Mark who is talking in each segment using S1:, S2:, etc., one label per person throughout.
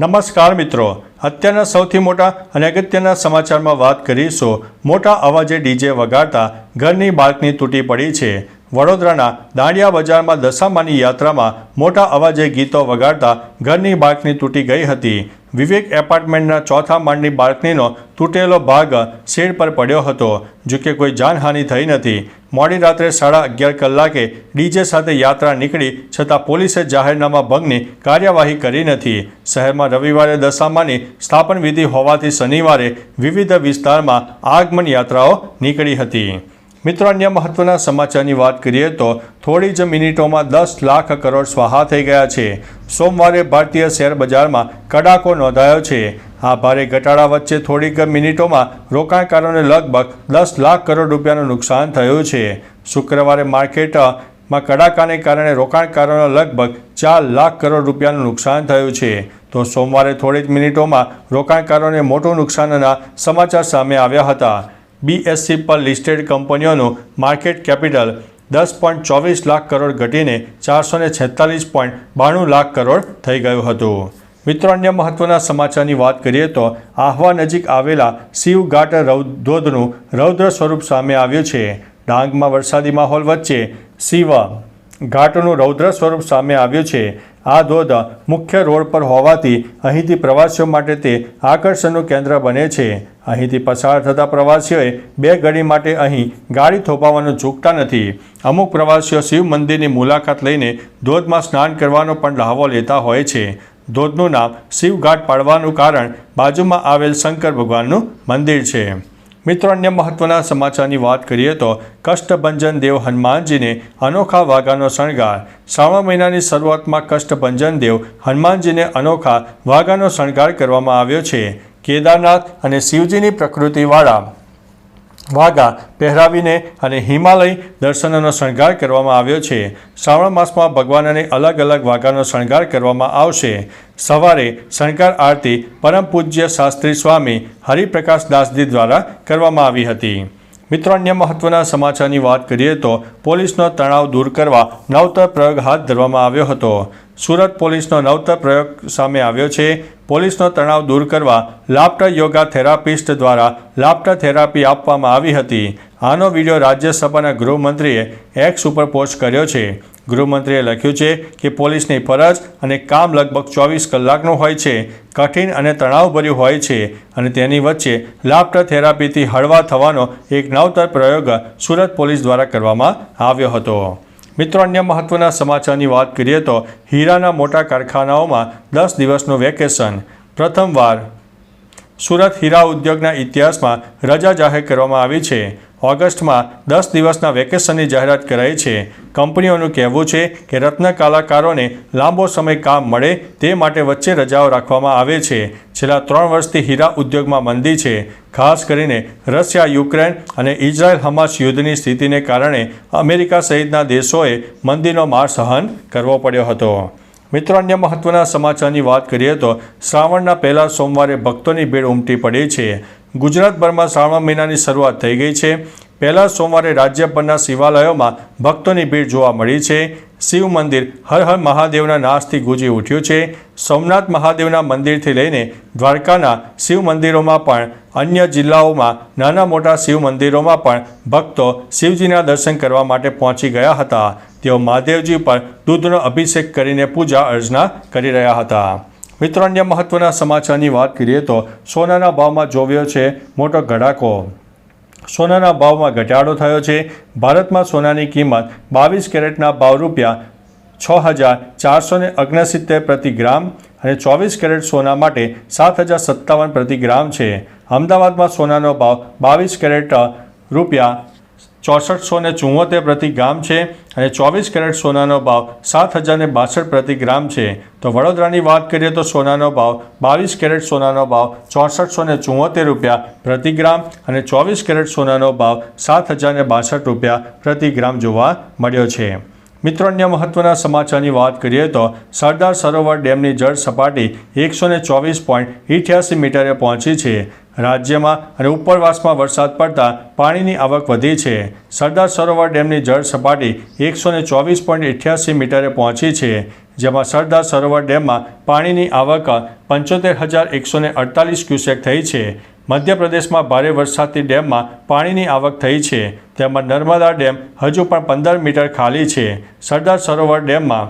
S1: નમસ્કાર મિત્રો, અત્યારના સૌથી મોટા અને અગત્યના સમાચારમાં વાત કરીશું. મોટા અવાજે ડીજે વગાડતા ઘરની બાલ્કની તૂટી પડી છે. વડોદરાના દાંડિયા બજારમાં દશામાની યાત્રામાં મોટા અવાજે ગીતો વગાડતા ઘરની બાલ્કની તૂટી ગઈ હતી. વિવેક એપાર્ટમેન્ટના ચોથા માળની બાલ્કનીનો તૂટેલો ભાગ શેડ પર પડ્યો હતો. જોકે કોઈ જાનહાનિ થઈ નથી. મોડી રાત્રે 11:30 કલાકે ડીજે સાથે યાત્રા નીકળી છતાં પોલીસે જાહેરનામા ભંગની કાર્યવાહી કરી નથી. શહેરમાં રવિવારે દશામાની સ્થાપન વિધિ હોવાથી શનિવારે વિવિધ વિસ્તારમાં આગમન યાત્રાઓ નીકળી હતી. મિત્રો, અન્ય મહત્વના સમાચારની વાત કરીએ તો થોડી જ મિનિટોમાં 10 લાખ કરોડ સ્વાહા થઈ ગયા છે. સોમવારે ભારતીય શેર બજારમાં કડાકો નોંધાયો છે. આ ભારે ઘટાડા વચ્ચે થોડીક મિનિટોમાં રોકાણકારોને લગભગ 10 લાખ કરોડ રૂપિયાનું નુકસાન થયું છે. શુક્રવારે માર્કેટમાં કડાકાને કારણે રોકાણકારોને લગભગ 4 લાખ કરોડ રૂપિયાનું નુકસાન થયું છે. તો સોમવારે થોડી જ મિનિટોમાં રોકાણકારોને મોટું નુકસાનના સમાચાર સામે આવ્યા હતા. BSE પર લિસ્ટેડ કંપનીઓનું માર્કેટ કેપિટલ 10.24 લાખ કરોડ ઘટીને 446.92 લાખ કરોડ થઈ ગયું હતું. મિત્રો, અન્ય મહત્વના સમાચારની વાત કરીએ તો આહવા નજીક આવેલા શિવ ઘાટ ધોધનું રૌદ્ર સ્વરૂપ સામે આવ્યું છે. ડાંગમાં વરસાદી માહોલ વચ્ચે શિવ ઘાટનું રૌદ્ર સ્વરૂપ સામે આવ્યું છે. આ ધોધ મુખ્ય રોડ પર હોવાથી અહીંથી પ્રવાસીઓ માટે તે આકર્ષણનું કેન્દ્ર બને છે. અહીંથી પસાર થતા પ્રવાસીઓએ 2 ઘડી માટે અહીં ગાડી થોપાવવાનું ચૂકતા નથી. અમુક પ્રવાસીઓ શિવ મંદિરની મુલાકાત લઈને ધોધમાં સ્નાન કરવાનો પણ લહાવો લેતા હોય છે. ધોધનું નામ શિવ ઘાટ પાડવાનું કારણ બાજુમાં આવેલ શંકર ભગવાનનું મંદિર છે. મિત્રો, અન્ય મહત્વના સમાચારની વાત કરીએ તો કષ્ટભંજન દેવ હનુમાનજીને અનોખા વાઘાનો શણગાર. શ્રાવણ મહિનાની શરૂઆતમાં કષ્ટભંજન દેવ હનુમાનજીને અનોખા વાઘાનો શણગાર કરવામાં આવ્યો છે. કેદારનાથ અને શિવજીની પ્રકૃતિવાળા વાઘા પહેરાવીને અને હિમાલય દર્શનનો શણગાર કરવામાં આવ્યો છે. શ્રાવણ માસમાં ભગવાનને અલગ અલગ વાઘાનો શણગાર કરવામાં આવશે. સવારે શણગાર આરતી પરમ પૂજ્ય શાસ્ત્રી સ્વામી હરિપ્રકાશ દાસજી દ્વારા કરવામાં આવી હતી. મિત્રો, અન્ય મહત્વના સમાચારની વાત કરીએ તો પોલીસનો તણાવ દૂર કરવા નવતર પ્રયોગ હાથ ધરવામાં આવ્યો હતો. સુરત પોલીસનો નવતર પ્રયોગ સામે આવ્યો છે. પોલીસનો તણાવ દૂર કરવા લાફ્ટર યોગા થેરાપિસ્ટ દ્વારા લાફ્ટર થેરાપી આપવામાં આવી હતી. આનો વિડીયો રાજ્યસભાના ગૃહમંત્રીએ એક્સ ઉપર પોસ્ટ કર્યો છે. ગૃહમંત્રીએ લખ્યું છે કે પોલીસની ફરજ અને કામ લગભગ 24 કલાકનું હોય છે, કઠિન અને તણાવભર્યું હોય છે અને તેની વચ્ચે લાફ્ટર થેરાપીથી હળવા થવાનો એક નવતર પ્રયોગ સુરત પોલીસ દ્વારા કરવામાં આવ્યો હતો. મિત્રો, અન્ય મહત્વના સમાચારની વાત કરીએ તો હીરાના મોટા કારખાનાઓમાં 10 દિવસનું વેકેશન. પ્રથમવાર સુરત હીરા ઉદ્યોગના ઇતિહાસમાં રજા જાહેર કરવામાં આવી છે. ઓગસ્ટમાં 10 દિવસના વેકેશનની જાહેરાત કરાઈ છે. કંપનીઓનું કહેવું છે કે રત્ન કલાકારોને લાંબો સમય કામ મળે તે માટે વચ્ચે રજાઓ રાખવામાં આવે છે. છેલ્લા 3 વર્ષથી હીરા ઉદ્યોગમાં મંદી છે. ખાસ કરીને રશિયા, યુક્રેન અને ઇઝરાયલ હમાસ યુદ્ધની સ્થિતિને કારણે અમેરિકા સહિતના દેશોએ મંદીનો માર સહન કરવો પડ્યો હતો. મિત્રો, અન્ય મહત્વના સમાચારની વાત કરીએ તો શ્રાવણના પહેલા સોમવારે ભક્તોની ભીડ ઉમટી પડી છે. ગુજરાતભરમાં શ્રાવણ મહિનાની શરૂઆત થઈ ગઈ છે. પહેલા સોમવારે રાજ્યભરના શિવાલયોમાં ભક્તોની ભીડ જોવા મળી છે. શિવ મંદિર હર હર મહાદેવના નાદથી ગુંજી ઉઠ્યું છે. સોમનાથ મહાદેવના મંદિરથી લઈને દ્વારકાના શિવ મંદિરોમાં પણ અન્ય જિલ્લાઓમાં નાના મોટા શિવ મંદિરોમાં પણ ભક્તો શિવજીના દર્શન કરવા માટે પહોંચી ગયા હતા. તેઓ મહાદેવજી પર દૂધનો અભિષેક કરીને પૂજા અર્ચના કરી રહ્યા હતા. મિત્રો, અન્ય મહત્વના સમાચારની વાત કરીએ તો સોનાના ભાવમાં જોવ્યો છે મોટો ઘટાડો. સોનાના ભાવમાં ઘટાડો થયો છે. ભારતમાં સોનાની કિંમત 22 કેરેટના ભાવ ₹6,469 પ્રતિ ગ્રામ અને 24 કેરેટ સોના માટે 7,057 પ્રતિ ગ્રામ છે. અમદાવાદમાં સોનાનો ભાવ 22 કેરેટ ₹6474 પ્રતિ ગ્રામ છે અને 24 કેરેટ સોનાનો ભાવ 7,062 પ્રતિ ગ્રામ છે. તો વડોદરાની વાત કરીએ તો સોનાનો ભાવ 22 કેરેટ સોનાનો ભાવ ₹6474 પ્રતિ ગ્રામ અને 24 કેરેટ સોનાનો ભાવ ₹7,062 પ્રતિ ગ્રામ જોવા મળ્યો છે. મિત્રો, અન્ય મહત્વના સમાચારની વાત કરીએ તો સરદાર સરોવર ડેમની જળ સપાટી 124.88 મીટરે પહોંચી છે. રાજ્યમાં અને ઉપરવાસમાં વરસાદ પડતા પાણીની આવક વધી છે. સરદાર સરોવર ડેમની જળ સપાટી 124.88 મીટરે પહોંચી છે, જેમાં સરદાર સરોવર ડેમમાં પાણીની આવક 75,148 ક્યુસેક થઈ છે. મધ્યપ્રદેશમાં ભારે વરસાદથી ડેમમાં પાણીની આવક થઈ છે, તેમાં નર્મદા ડેમ હજુ પણ 15 મીટર ખાલી છે. સરદાર સરોવર ડેમમાં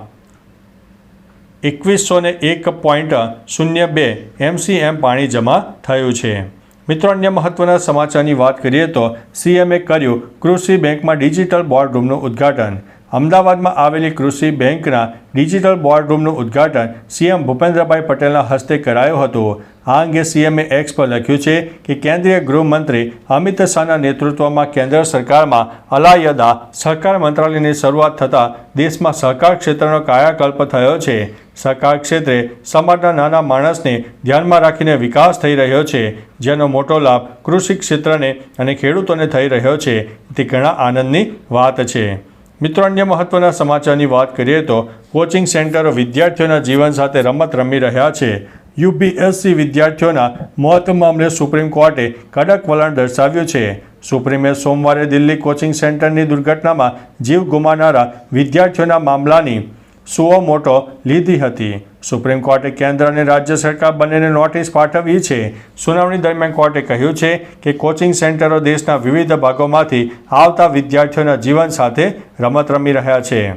S1: 2101.02 MCM પાણી જમા થયું છે. મિત્રો, અન્ય મહત્વના સમાચારની વાત કરીએ તો સીએમએ કર્યું કૃષિ બેંકમાં ડિજિટલ બોર્ડરૂમનું ઉદ્ઘાટન. અમદાવાદમાં આવેલી કૃષિ બેંકના ડિજિટલ બોર્ડરૂમનું ઉદ્ઘાટન સીએમ ભૂપેન્દ્રભાઈ પટેલના હસ્તે કરાયું હતું. આ અંગે સીએમએ એક્સ પર લખ્યું છે કે કેન્દ્રીય ગૃહમંત્રી અમિત શાહના નેતૃત્વમાં કેન્દ્ર સરકારમાં અલાયદા સહકાર મંત્રાલયની શરૂઆત થતાં દેશમાં સહકાર ક્ષેત્રનો કાયાકલ્પ થયો છે. સહકાર ક્ષેત્રે સમાજના નાના માણસને ધ્યાનમાં રાખીને વિકાસ થઈ રહ્યો છે, જેનો મોટો લાભ કૃષિ ક્ષેત્રને અને ખેડૂતોને થઈ રહ્યો છે. તે ઘણા આનંદની વાત છે. મિત્રો, અન્ય મહત્વના સમાચારની વાત કરીએ તો કોચિંગ સેન્ટરો વિદ્યાર્થીઓના જીવન સાથે રમત રમી રહ્યા છે. યુપીએસસી વિદ્યાર્થીઓના મોત મામલે સુપ્રીમ કોર્ટે કડક વલણ દર્શાવ્યું છે. સુપ્રીમે સોમવારે દિલ્હી કોચિંગ સેન્ટરની દુર્ઘટનામાં જીવ ગુમાવનારા વિદ્યાર્થીઓના મામલાની સુઓ મોટો લીધી હતી. સુપ્રીમ કોર્ટે કેન્દ્ર અને રાજ્ય સરકાર બંનેને નોટિસ પાઠવી છે. સુનાવણી દરમિયાન કોર્ટે કહ્યું છે કે કોચિંગ સેન્ટરો દેશના વિવિધ ભાગોમાંથી આવતા વિદ્યાર્થીઓના જીવન સાથે રમત રમી રહ્યા છે.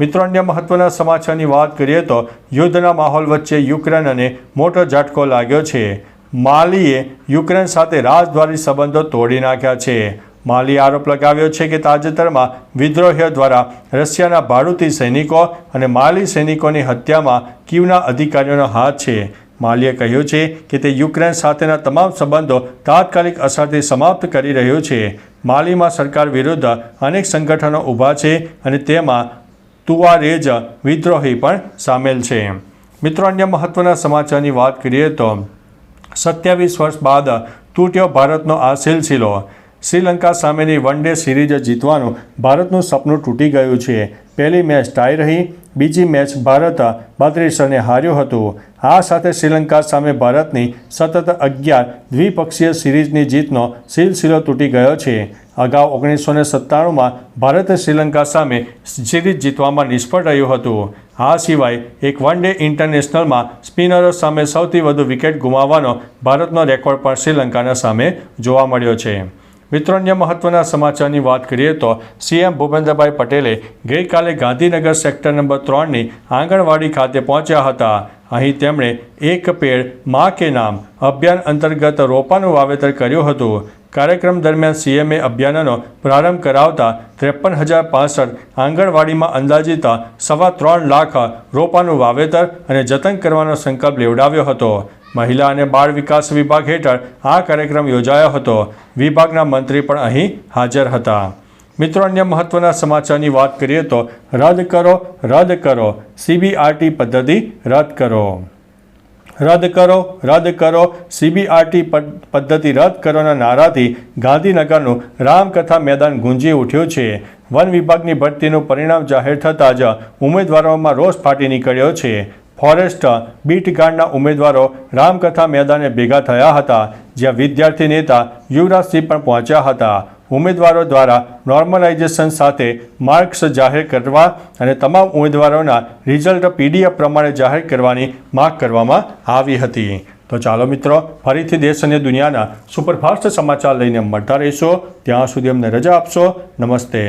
S1: મિત્રો, અન્ય મહત્વના સમાચારની વાત કરીએ તો યુદ્ધના માહોલ વચ્ચે યુક્રેનને મોટો ઝટકો લાગ્યો છે. માલીએ યુક્રેન સાથે રાજદ્વારી સંબંધો તોડી નાખ્યા છે. માલીએ આરોપ લગાવ્યો છે કે તાજેતરમાં વિદ્રોહીઓ દ્વારા રશિયાના ભાડૂતી સૈનિકો અને માલી સૈનિકોની હત્યામાં કીવના અધિકારીઓનો હાથ છે. માલીએ કહ્યું છે કે તે યુક્રેન સાથેના તમામ સંબંધો તાત્કાલિક અસરથી સમાપ્ત કરી રહ્યું છે. માલીમાં સરકાર વિરુદ્ધ અનેક સંગઠનો ઊભા છે અને તેમાં તુઆરેજ વિદ્રોહી પણ સામેલ છે. મિત્રો, અન્ય મહત્વના સમાચારની વાત કરીએ તો 27 વર્ષ બાદ તૂટ્યો ભારતનો આ સિલસિલો. શ્રીલંકા સામેની વન ડે સિરીઝ જીતવાનું ભારતનું સપનું તૂટી ગયું છે. પહેલી મેચ ટાઈ રહી, બીજી મેચ ભારત 32 રને હાર્યું હતું. આ સાથે શ્રીલંકા સામે ભારતની સતત 11 દ્વિપક્ષીય સિરીઝની જીતનો સિલસિલો તૂટી ગયો છે. અગાઉ 1997માં ભારતે શ્રીલંકા સામે સિરીઝ જીતવામાં નિષ્ફળ રહ્યું હતું. આ સિવાય એક વન ડે ઇન્ટરનેશનલમાં સ્પિનરો સામે સૌથી વધુ વિકેટ ગુમાવવાનો ભારતનો રેકોર્ડ પણ શ્રીલંકાના સામે જોવા મળ્યો છે. મિત્રો, અન્ય મહત્વના સમાચારની વાત કરીએ તો સીએમ ભૂપેન્દ્રભાઈ પટેલે ગઈકાલે ગાંધીનગર સેક્ટર નંબર 3ની આંગણવાડી ખાતે પહોંચ્યા હતા. અહીં તેમણે એક પેડ માં કે નામ અભિયાન અંતર્ગત રોપાનું વાવેતર કર્યું હતું. કાર્યક્રમ દરમિયાન સીએમએ અભિયાનનો પ્રારંભ કરાવતા 53,065 આંગણવાડીમાં અંદાજિત 3.25 લાખ રોપાનું વાવેતર અને જતન કરવાનો સંકલ્પ લેવડાવ્યો હતો. મહિલા અને બાળ વિકાસ વિભાગ હેઠળ આ કાર્યક્રમ યોજાયો હતો. વિભાગના મંત્રી પણ અહીં હાજર હતા. મિત્રો, અન્ય મહત્વના સમાચારની વાત કરીએ તો રદ કરો સીબીઆરટી પદ્ધતિ રદ કરો. રદ કરો સીબીઆરટી પદ્ધતિ રદ કરોના નારાથી ગાંધીનગરનું રામકથા મેદાન ગુંજી ઉઠ્યું છે. વન વિભાગની ભરતીનું પરિણામ જાહેર થતાં જ ઉમેદવારોમાં રોષ ફાટી નીકળ્યો છે. ફોરેસ્ટ બીટ ગાર્ડના ઉમેદવારો રામકથા મેદાને ભેગા થયા હતા, જ્યાં વિદ્યાર્થી નેતા યુવરાજસિંહ પણ પહોંચ્યા હતા. ઉમેદવારો દ્વારા નોર્મલાઇઝેશન સાથે માર્ક્સ જાહેર કરવા અને તમામ ઉમેદવારોના રિઝલ્ટ પીડીએફ પ્રમાણે જાહેર કરવાની માંગ કરવામાં આવી હતી. તો ચાલો મિત્રો, ફરીથી દેશ અને દુનિયાના સુપરફાસ્ટ સમાચાર લઈને મળતા રહીશો. ત્યાં સુધી અમને રજા આપશો. નમસ્તે.